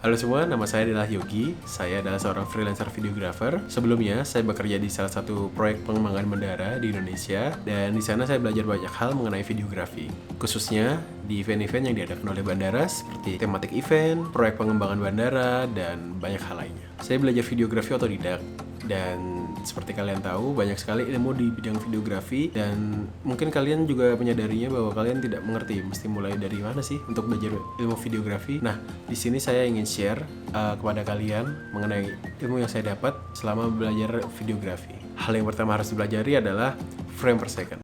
Halo semua, nama saya adalah Yogi. Saya adalah seorang freelancer videographer. Sebelumnya, saya bekerja di salah satu proyek pengembangan bandara di Indonesia, dan di sana saya belajar banyak hal mengenai videografi. Khususnya di event-event yang diadakan oleh bandara seperti tematik event, proyek pengembangan bandara, dan banyak hal lainnya. Saya belajar videografi otodidak, dan seperti kalian tahu, banyak sekali ilmu di bidang videografi, dan mungkin kalian juga menyadarinya bahwa kalian tidak mengerti mesti mulai dari mana sih untuk belajar ilmu videografi. Nah, di sini saya ingin share kepada kalian mengenai ilmu yang saya dapat selama belajar videografi. Hal yang pertama harus dipelajari adalah frame per second.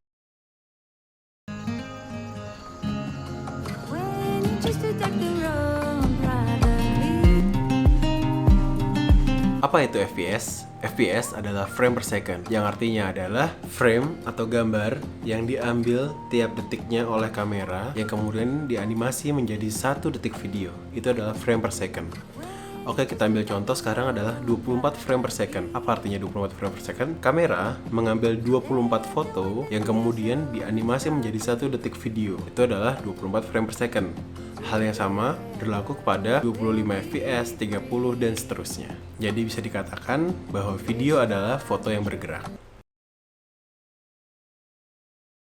Apa itu FPS? FPS adalah frame per second, yang artinya adalah frame atau gambar yang diambil tiap detiknya oleh kamera yang kemudian dianimasi menjadi 1 detik video. Itu adalah frame per second. Oke, kita ambil contoh sekarang adalah 24 frame per second. Apa artinya 24 frame per second? Kamera mengambil 24 foto yang kemudian dianimasi menjadi 1 detik video. Itu adalah 24 frame per second. Hal yang sama berlaku kepada 25 fps, 30, dan seterusnya. Jadi bisa dikatakan bahwa video adalah foto yang bergerak.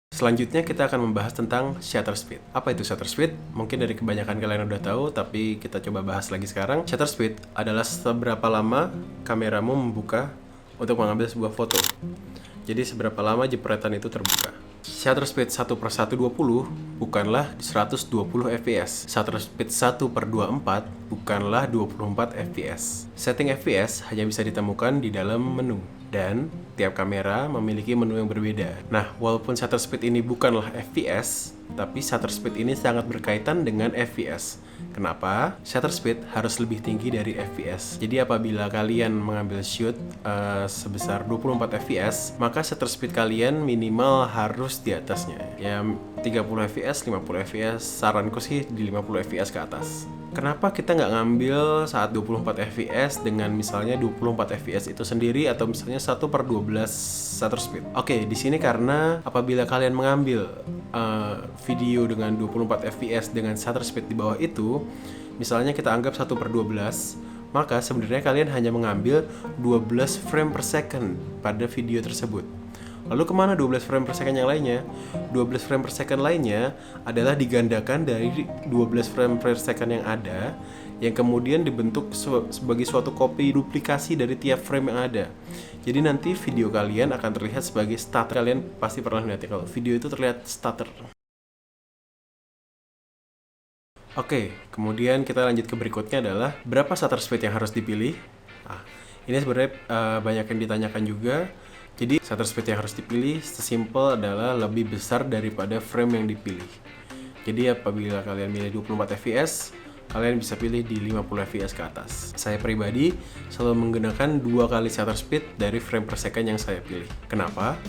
Selanjutnya kita akan membahas tentang shutter speed. Apa itu shutter speed? Mungkin dari kebanyakan kalian udah tahu, tapi kita coba bahas lagi sekarang. Shutter speed adalah seberapa lama kameramu membuka untuk mengambil sebuah foto. Jadi seberapa lama jepretan itu terbuka. Shutter speed 1/120 bukanlah 120 fps. Shutter speed 1/24 bukanlah 24 fps. Setting fps hanya bisa ditemukan di dalam menu, dan tiap kamera memiliki menu yang berbeda. Nah, walaupun shutter speed ini bukanlah fps, tapi shutter speed ini sangat berkaitan dengan fps. Kenapa? Shutter speed harus lebih tinggi dari fps. Jadi apabila kalian mengambil shoot sebesar 24 fps, maka shutter speed kalian minimal harus di atasnya. Ya 30 fps, 50 fps, saranku sih di 50 fps ke atas. Kenapa kita nggak ngambil saat 24 fps dengan misalnya 24 fps itu sendiri, atau misalnya 1/12 shutter speed? Oke, di sini karena apabila kalian mengambil video dengan 24 fps dengan shutter speed di bawah itu, misalnya kita anggap 1/12, maka sebenarnya kalian hanya mengambil 12 frame per second pada video tersebut. Lalu kemana 12 frame per second yang lainnya? 12 frame per second lainnya adalah digandakan dari 12 frame per second yang ada, yang kemudian dibentuk sebagai suatu copy duplikasi dari tiap frame yang ada. Jadi nanti video kalian akan terlihat sebagai stutter. Kalian pasti pernah lihat ya, kalau video itu terlihat stutter. Oke, kemudian kita lanjut ke berikutnya adalah berapa shutter speed yang harus dipilih. Nah, ini sebenarnya banyak yang ditanyakan juga. Jadi shutter speed yang harus dipilih sesimpel adalah lebih besar daripada frame yang dipilih. Jadi apabila kalian milih 24 fps, kalian bisa pilih di 50 fps ke atas. Saya pribadi selalu menggunakan 2 kali shutter speed dari frame per second yang saya pilih. Kenapa?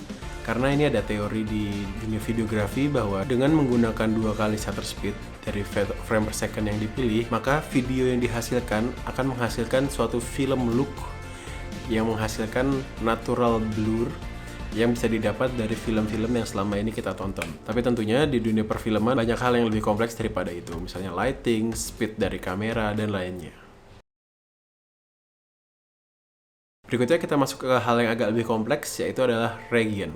Karena ini ada teori di dunia videografi bahwa dengan menggunakan 2 kali shutter speed dari frame per second yang dipilih, maka video yang dihasilkan akan menghasilkan suatu film look yang menghasilkan natural blur yang bisa didapat dari film-film yang selama ini kita tonton. Tapi tentunya di dunia perfilman banyak hal yang lebih kompleks daripada itu, misalnya lighting, speed dari kamera, dan lainnya. Berikutnya kita masuk ke hal yang agak lebih kompleks, yaitu adalah region.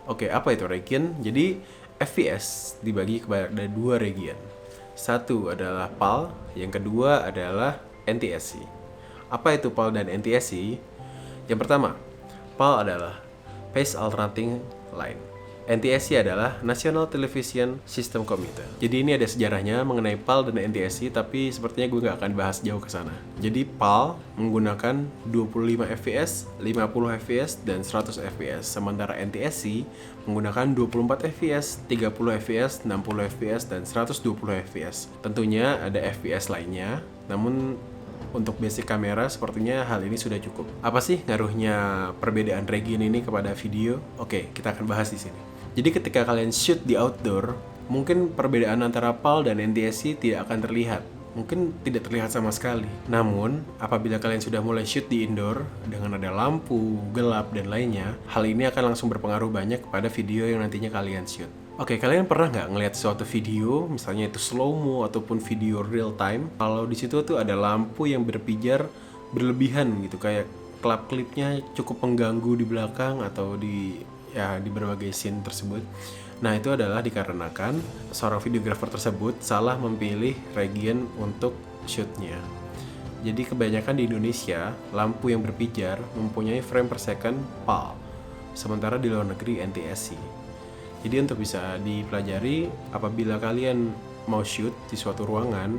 Oke, apa itu region? Jadi FPS dibagi kepada 2 region. Satu adalah PAL, yang kedua adalah NTSC. Apa itu PAL dan NTSC? Yang pertama, PAL adalah Phase Alternating Line. NTSC adalah National Television System Computer. Jadi ini ada sejarahnya mengenai PAL dan NTSC, tapi sepertinya gue nggak akan bahas jauh ke sana. Jadi PAL menggunakan 25 fps, 50 fps, dan 100 fps. Sementara NTSC menggunakan 24 fps, 30 fps, 60 fps, dan 120 fps. Tentunya ada fps lainnya, namun untuk basic kamera sepertinya hal ini sudah cukup. Apa sih ngaruhnya perbedaan region ini kepada video? Oke, kita akan bahas di sini. Jadi ketika kalian shoot di outdoor, mungkin perbedaan antara PAL dan NTSC tidak akan terlihat. Mungkin tidak terlihat sama sekali. Namun, apabila kalian sudah mulai shoot di indoor dengan ada lampu, gelap, dan lainnya, hal ini akan langsung berpengaruh banyak kepada video yang nantinya kalian shoot. Oke, kalian pernah nggak ngelihat suatu video, misalnya itu slow-mo ataupun video real time, kalau di situ tuh ada lampu yang berpijar berlebihan gitu, kayak klip-klipnya cukup mengganggu di belakang atau di berbagai scene tersebut. Nah, itu adalah dikarenakan seorang videografer tersebut salah memilih region untuk shootnya. Jadi kebanyakan di Indonesia, lampu yang berpijar mempunyai frame per second PAL, sementara di luar negeri NTSC. Jadi untuk bisa dipelajari, apabila kalian mau shoot di suatu ruangan,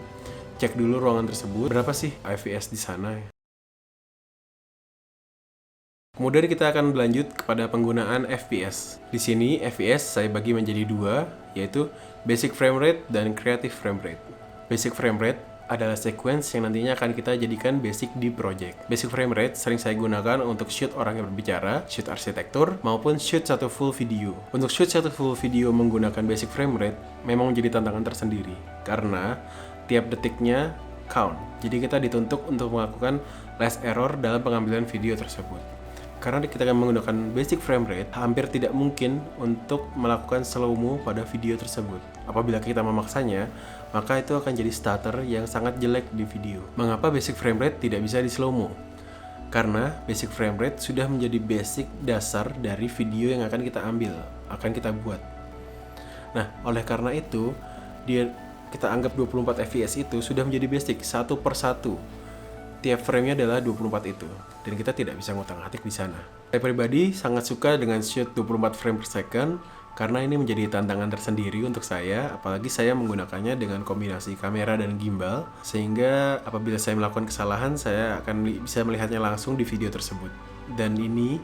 cek dulu ruangan tersebut berapa sih fps di sana. Kemudian kita akan berlanjut kepada penggunaan FPS. Di sini FPS saya bagi menjadi dua, yaitu Basic Frame Rate dan Creative Frame Rate. Basic Frame Rate adalah sequence yang nantinya akan kita jadikan basic di project. Basic frame rate sering saya gunakan untuk shoot orang yang berbicara, shoot arsitektur, maupun shoot satu full video. Untuk shoot satu full video menggunakan basic frame rate memang menjadi tantangan tersendiri, karena tiap detiknya count. Jadi kita dituntut untuk melakukan less error dalam pengambilan video tersebut. Karena kita akan menggunakan basic frame rate, hampir tidak mungkin untuk melakukan slow-mo pada video tersebut. Apabila kita memaksanya, maka itu akan jadi stutter yang sangat jelek di video. Mengapa basic frame rate tidak bisa di slow-mo? Karena basic frame rate sudah menjadi basic dasar dari video yang akan kita ambil, akan kita buat. Nah, oleh karena itu, kita anggap 24 fps itu sudah menjadi basic satu per satu. Tiap frame-nya adalah 24 itu, dan kita tidak bisa ngutak-ngatik di sana. Saya pribadi sangat suka dengan shoot 24 frame per second, karena ini menjadi tantangan tersendiri untuk saya, apalagi saya menggunakannya dengan kombinasi kamera dan gimbal, sehingga apabila saya melakukan kesalahan, saya akan bisa melihatnya langsung di video tersebut. Dan ini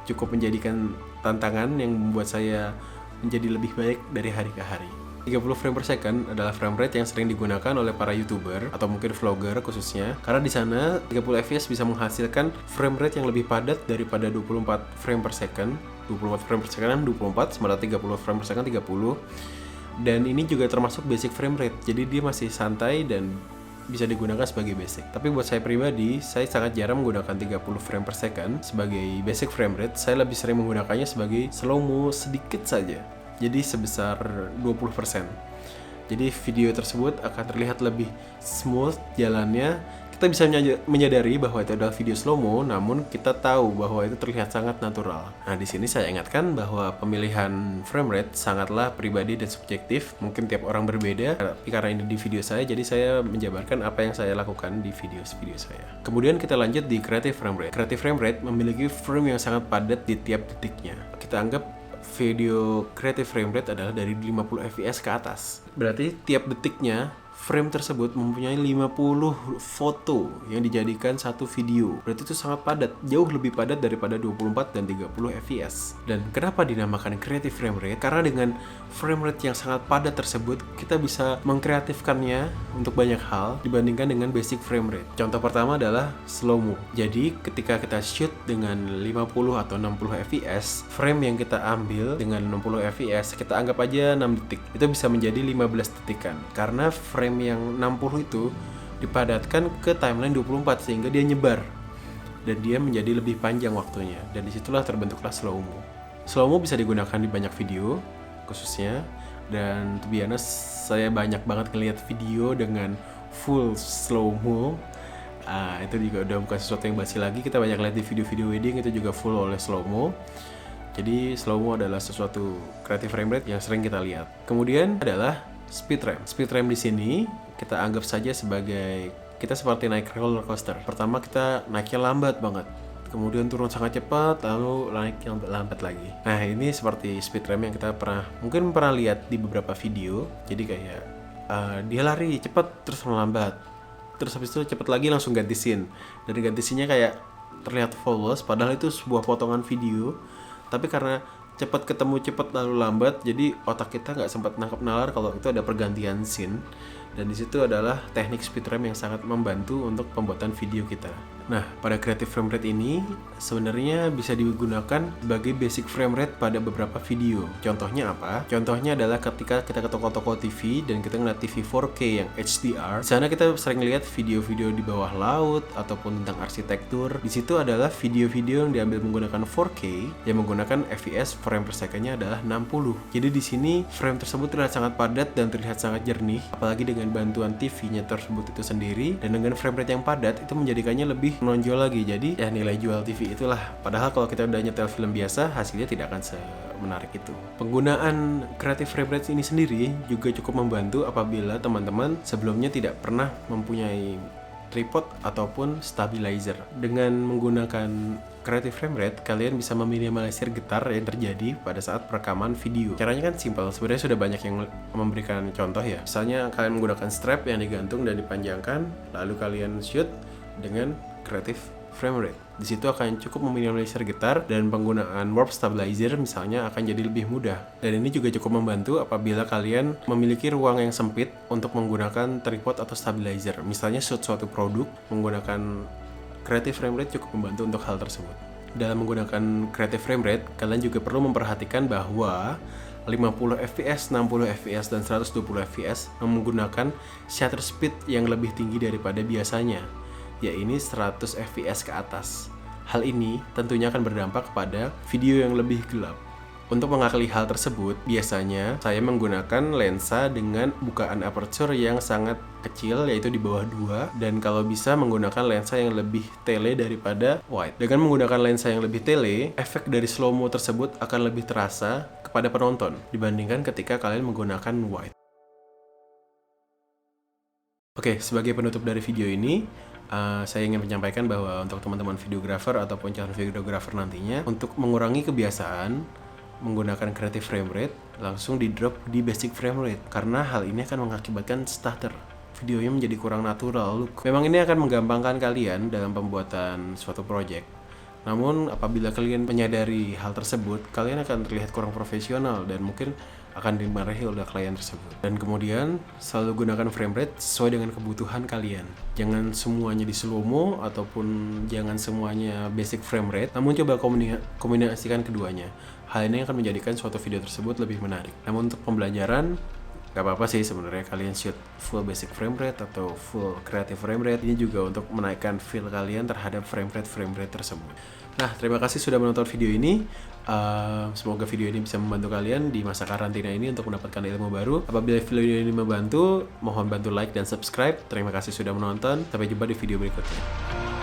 cukup menjadikan tantangan yang membuat saya menjadi lebih baik dari hari ke hari. 30 frame per second adalah frame rate yang sering digunakan oleh para YouTuber atau mungkin vlogger khususnya, karena di sana 30 fps bisa menghasilkan frame rate yang lebih padat daripada 24 frame per second. 24 frame per second 24, sementara 30 frame per second 30. Dan ini juga termasuk basic frame rate. Jadi dia masih santai dan bisa digunakan sebagai basic. Tapi buat saya pribadi, saya sangat jarang menggunakan 30 frame per second sebagai basic frame rate. Saya lebih sering menggunakannya sebagai slow-mo sedikit saja. Jadi sebesar 20%. Jadi video tersebut akan terlihat lebih smooth jalannya. Kita bisa menyadari bahwa itu adalah video slow-mo, namun kita tahu bahwa itu terlihat sangat natural. Nah, di sini saya ingatkan bahwa pemilihan frame rate sangatlah pribadi dan subjektif. Mungkin tiap orang berbeda, tapi karena ini di video saya, jadi saya menjabarkan apa yang saya lakukan di video-video saya. Kemudian kita lanjut di creative frame rate. Creative frame rate memiliki frame yang sangat padat di tiap detiknya. Kita anggap video creative frame rate adalah dari 50 fps ke atas. Berarti tiap detiknya frame tersebut mempunyai 50 foto yang dijadikan satu video. Berarti itu sangat padat, jauh lebih padat daripada 24 dan 30 fps. Dan kenapa dinamakan creative frame rate? Karena dengan frame rate yang sangat padat tersebut, kita bisa mengkreatifkannya untuk banyak hal dibandingkan dengan basic frame rate. Contoh pertama adalah slow-mo. Jadi ketika kita shoot dengan 50 atau 60 fps, frame yang kita ambil dengan 60 fps, kita anggap aja 6 detik. Itu bisa menjadi 15 detikan. Karena frame yang 60 itu dipadatkan ke timeline 24 sehingga dia nyebar dan dia menjadi lebih panjang waktunya, dan disitulah terbentuklah slow-mo. Slow-mo bisa digunakan di banyak video khususnya, dan to be honest, saya banyak banget ngelihat video dengan full slow-mo. Itu juga udah bukan sesuatu yang basi lagi. Kita banyak lihat di video-video wedding itu juga full oleh slow-mo. Jadi slow-mo adalah sesuatu creative frame rate yang sering kita lihat. Kemudian adalah speed ramp. Speed ramp di sini kita anggap saja sebagai kita seperti naik roller coaster. Pertama kita naiknya lambat banget, kemudian turun sangat cepat, lalu naik yang lambat lagi. Nah, ini seperti speed ramp yang kita mungkin pernah lihat di beberapa video. Jadi kayak dia lari cepat terus melambat, terus habis itu cepat lagi langsung ganti scene, dan ganti scene-nya kayak terlihat flawless padahal itu sebuah potongan video. Tapi karena cepat ketemu cepat lalu lambat, jadi otak kita nggak sempat nangkep nalar kalau itu ada pergantian scene. Dan di situ adalah teknik speed ramp yang sangat membantu untuk pembuatan video kita. Nah, pada creative frame rate ini sebenarnya bisa digunakan sebagai basic frame rate pada beberapa video. Contohnya apa? Contohnya adalah ketika kita ke toko-toko TV dan kita ngeliat TV 4K yang HDR. Di sana kita sering lihat video-video di bawah laut ataupun tentang arsitektur. Di situ adalah video-video yang diambil menggunakan 4K yang menggunakan FPS frame per second-nya adalah 60. Jadi di sini frame tersebut terlihat sangat padat dan terlihat sangat jernih, apalagi dengan bantuan TV-nya tersebut itu sendiri, dan dengan frame rate yang padat itu menjadikannya lebih menonjol lagi. Jadi ya nilai jual TV itulah. Padahal kalau kita udah nyetel film biasa, hasilnya tidak akan semenarik itu. Penggunaan creative frame rate ini sendiri juga cukup membantu apabila teman-teman sebelumnya tidak pernah mempunyai tripod ataupun stabilizer. Dengan menggunakan creative frame rate, kalian bisa meminimalisir getar yang terjadi pada saat perekaman video. Caranya kan simpel, sebenarnya sudah banyak yang memberikan contoh ya. Misalnya kalian menggunakan strap yang digantung dan dipanjangkan, lalu kalian shoot dengan creative frame rate. Di situ akan cukup meminimalisir getar dan penggunaan warp stabilizer misalnya akan jadi lebih mudah. Dan ini juga cukup membantu apabila kalian memiliki ruang yang sempit untuk menggunakan tripod atau stabilizer. Misalnya shoot suatu produk menggunakan creative frame rate cukup membantu untuk hal tersebut. Dalam menggunakan creative frame rate, kalian juga perlu memperhatikan bahwa 50 fps, 60 fps, dan 120 fps menggunakan shutter speed yang lebih tinggi daripada biasanya, yaitu 100 fps ke atas. Hal ini tentunya akan berdampak kepada video yang lebih gelap. Untuk mengakali hal tersebut, biasanya saya menggunakan lensa dengan bukaan aperture yang sangat kecil, yaitu di bawah 2, dan kalau bisa menggunakan lensa yang lebih tele daripada wide. Dengan menggunakan lensa yang lebih tele, efek dari slow-mo tersebut akan lebih terasa kepada penonton dibandingkan ketika kalian menggunakan wide. Oke, sebagai penutup dari video ini, saya ingin menyampaikan bahwa untuk teman-teman videographer ataupun calon videographer nantinya, untuk mengurangi kebiasaan menggunakan creative frame rate, langsung di drop di basic frame rate, karena hal ini akan mengakibatkan stutter, videonya menjadi kurang natural look. Memang ini akan menggampangkan kalian dalam pembuatan suatu project, namun apabila kalian menyadari hal tersebut, kalian akan terlihat kurang profesional dan mungkin akan dimarahi oleh klien tersebut. Dan kemudian selalu gunakan frame rate sesuai dengan kebutuhan kalian. Jangan semuanya di slow-mo ataupun jangan semuanya basic frame rate, namun coba kombinasikan keduanya. Hal ini akan menjadikan suatu video tersebut lebih menarik. Namun untuk pembelajaran, gak apa-apa sih sebenarnya kalian shoot full basic frame rate atau full creative frame rate. Ini juga untuk menaikkan feel kalian terhadap frame rate tersebut. Nah, terima kasih sudah menonton video ini. Semoga video ini bisa membantu kalian di masa karantina ini untuk mendapatkan ilmu baru. Apabila video ini membantu, mohon bantu like dan subscribe. Terima kasih sudah menonton. Sampai jumpa di video berikutnya.